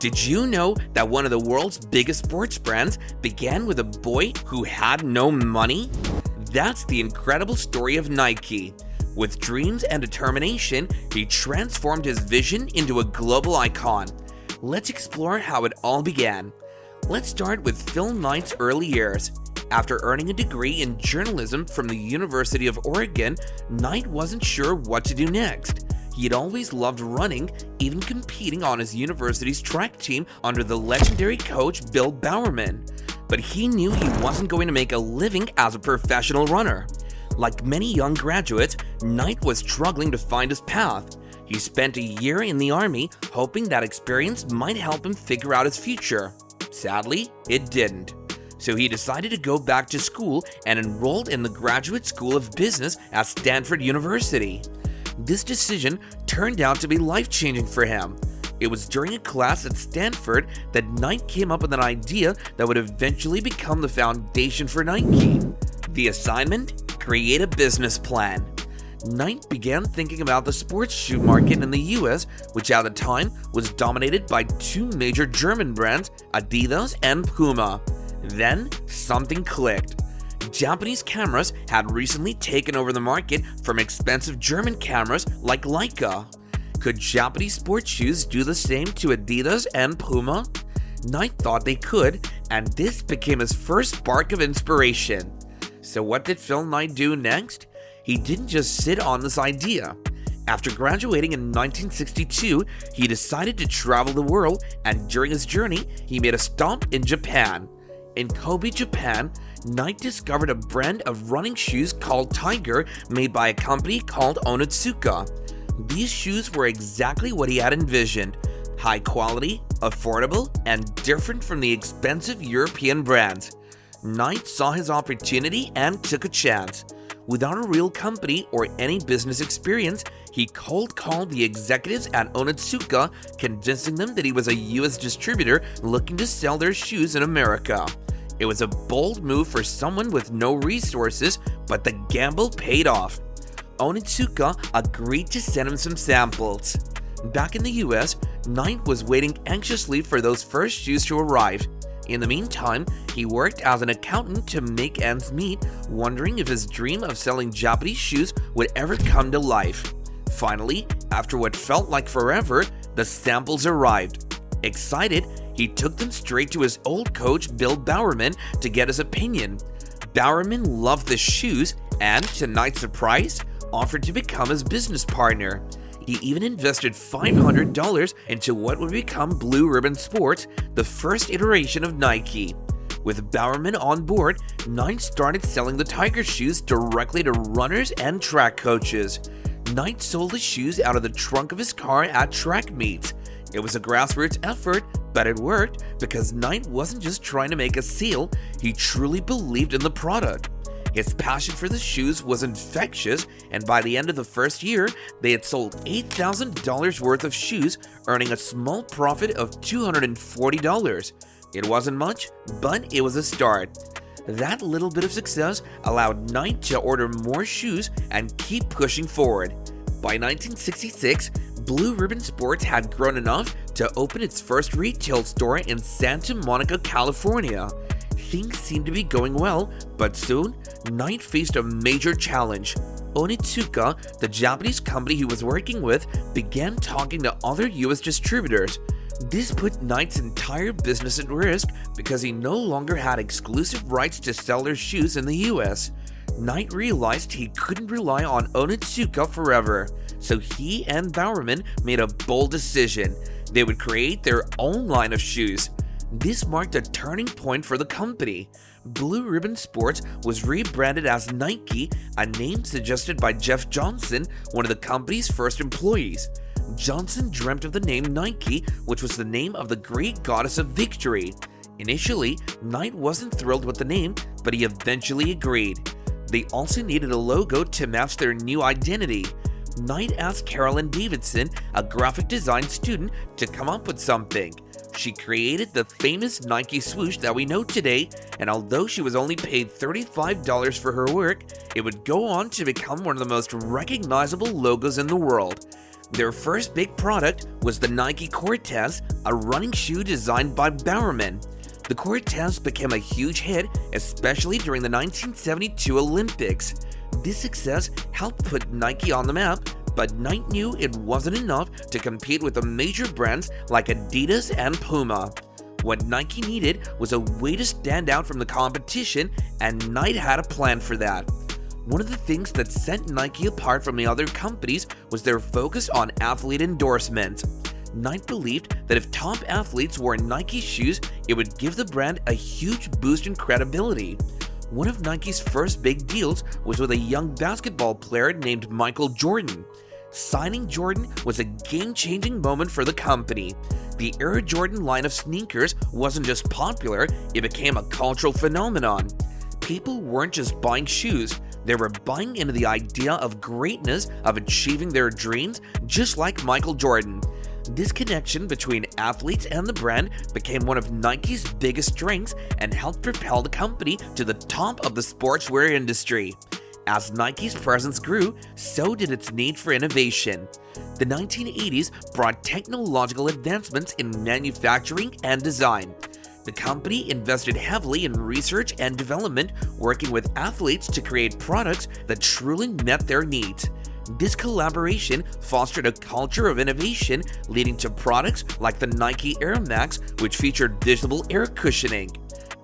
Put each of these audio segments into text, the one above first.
Did you know that one of the world's biggest sports brands began with a boy who had no money? That's the incredible story of Nike. With dreams and determination, he transformed his vision into a global icon. Let's explore how it all began. Let's start with Phil Knight's early years. After earning a degree in journalism from the University of Oregon, Knight wasn't sure what to do next. He had always loved running, even competing on his university's track team under the legendary coach Bill Bowerman. But he knew he wasn't going to make a living as a professional runner. Like many young graduates, Knight was struggling to find his path. He spent a year in the Army, hoping that experience might help him figure out his future. Sadly, it didn't. So he decided to go back to school and enrolled in the Graduate School of Business at Stanford University. This decision turned out to be life-changing for him. It was during a class at Stanford that Knight came up with an idea that would eventually become the foundation for Nike. The assignment? Create a business plan. Knight began thinking about the sports shoe market in the US, which at the time was dominated by two major German brands, Adidas and Puma. Then, something clicked. Japanese cameras had recently taken over the market from expensive German cameras like Leica. Could Japanese sports shoes do the same to Adidas and Puma? Knight thought they could, and this became his first spark of inspiration. So what did Phil Knight do next? He didn't just sit on this idea. After graduating in 1962, he decided to travel the world, and during his journey, he made a stop in Japan. In Kobe, Japan, Knight discovered a brand of running shoes called Tiger made by a company called Onitsuka. These shoes were exactly what he had envisioned: high quality, affordable, and different from the expensive European brands. Knight saw his opportunity and took a chance. Without a real company or any business experience, he cold called the executives at Onitsuka, convincing them that he was a US distributor looking to sell their shoes in America. It was a bold move for someone with no resources, but the gamble paid off. Onitsuka agreed to send him some samples. Back in the US, Knight was waiting anxiously for those first shoes to arrive. In the meantime, he worked as an accountant to make ends meet, wondering if his dream of selling Japanese shoes would ever come to life. Finally, after what felt like forever, the samples arrived. Excited, he took them straight to his old coach Bill Bowerman to get his opinion. Bowerman loved the shoes and, to Knight's surprise, offered to become his business partner. He even invested $500 into what would become Blue Ribbon Sports, the first iteration of Nike. With Bowerman on board, Knight started selling the Tiger shoes directly to runners and track coaches. Knight sold the shoes out of the trunk of his car at track meets. It was a grassroots effort, but it worked because Knight wasn't just trying to make a sale, he truly believed in the product. His passion for the shoes was infectious, and by the end of the first year, they had sold $8,000 worth of shoes, earning a small profit of $240. It wasn't much, but it was a start. That little bit of success allowed Knight to order more shoes and keep pushing forward. By 1966, Blue Ribbon Sports had grown enough to open its first retail store in Santa Monica, California. Things seemed to be going well, but soon, Knight faced a major challenge. Onitsuka, the Japanese company he was working with, began talking to other US distributors. This put Knight's entire business at risk because he no longer had exclusive rights to sell their shoes in the US. Knight realized he couldn't rely on Onitsuka forever, so he and Bowerman made a bold decision. They would create their own line of shoes. This marked a turning point for the company. Blue Ribbon Sports was rebranded as Nike, a name suggested by Jeff Johnson, one of the company's first employees. Johnson dreamt of the name Nike, which was the name of the Greek goddess of victory. Initially, Knight wasn't thrilled with the name, but he eventually agreed. They also needed a logo to match their new identity. Knight asked Carolyn Davidson, a graphic design student, to come up with something. She created the famous Nike swoosh that we know today, and although she was only paid $35 for her work, it would go on to become one of the most recognizable logos in the world. Their first big product was the Nike Cortez, a running shoe designed by Bowerman. The Cortez became a huge hit, especially during the 1972 Olympics. This success helped put Nike on the map, but Knight knew it wasn't enough to compete with the major brands like Adidas and Puma. What Nike needed was a way to stand out from the competition, and Knight had a plan for that. One of the things that set Nike apart from the other companies was their focus on athlete endorsement. Knight believed that if top athletes wore Nike shoes, it would give the brand a huge boost in credibility. One of Nike's first big deals was with a young basketball player named Michael Jordan. Signing Jordan was a game-changing moment for the company. The Air Jordan line of sneakers wasn't just popular, it became a cultural phenomenon. People weren't just buying shoes, they were buying into the idea of greatness, of achieving their dreams, just like Michael Jordan. This connection between athletes and the brand became one of Nike's biggest strengths and helped propel the company to the top of the sportswear industry. As Nike's presence grew, so did its need for innovation. The 1980s brought technological advancements in manufacturing and design. The company invested heavily in research and development, working with athletes to create products that truly met their needs. This collaboration fostered a culture of innovation, leading to products like the Nike Air Max, which featured visible air cushioning.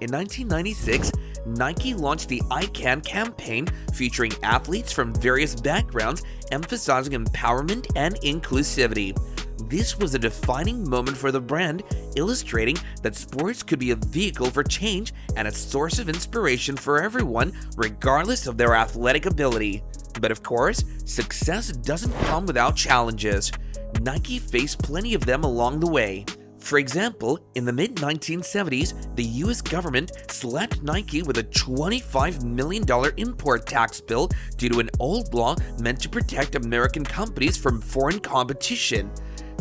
In 1996, Nike launched the I Can campaign, featuring athletes from various backgrounds, emphasizing empowerment and inclusivity. This was a defining moment for the brand, illustrating that sports could be a vehicle for change and a source of inspiration for everyone, regardless of their athletic ability. But of course, success doesn't come without challenges. Nike faced plenty of them along the way. For example, in the mid-1970s, the US government slapped Nike with a $25 million import tax bill due to an old law meant to protect American companies from foreign competition.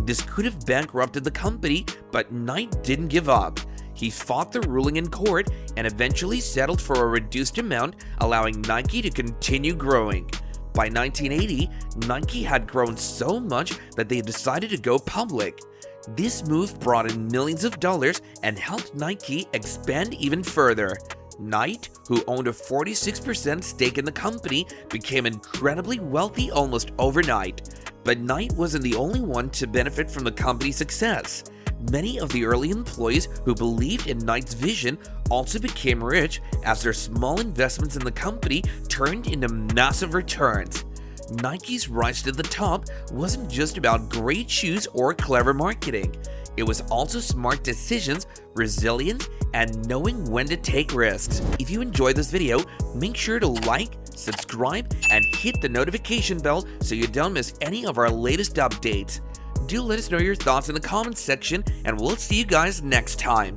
This could have bankrupted the company, but Knight didn't give up. He fought the ruling in court and eventually settled for a reduced amount, allowing Nike to continue growing. By 1980, Nike had grown so much that they decided to go public. This move brought in millions of dollars and helped Nike expand even further. Knight, who owned a 46% stake in the company, became incredibly wealthy almost overnight. But Knight wasn't the only one to benefit from the company's success. Many of the early employees who believed in Knight's vision also became rich as their small investments in the company turned into massive returns. Nike's rise to the top wasn't just about great shoes or clever marketing. It was also smart decisions, resilience, and knowing when to take risks. If you enjoyed this video, make sure to like, subscribe, and hit the notification bell so you don't miss any of our latest updates. Do let us know your thoughts in the comments section, and we'll see you guys next time.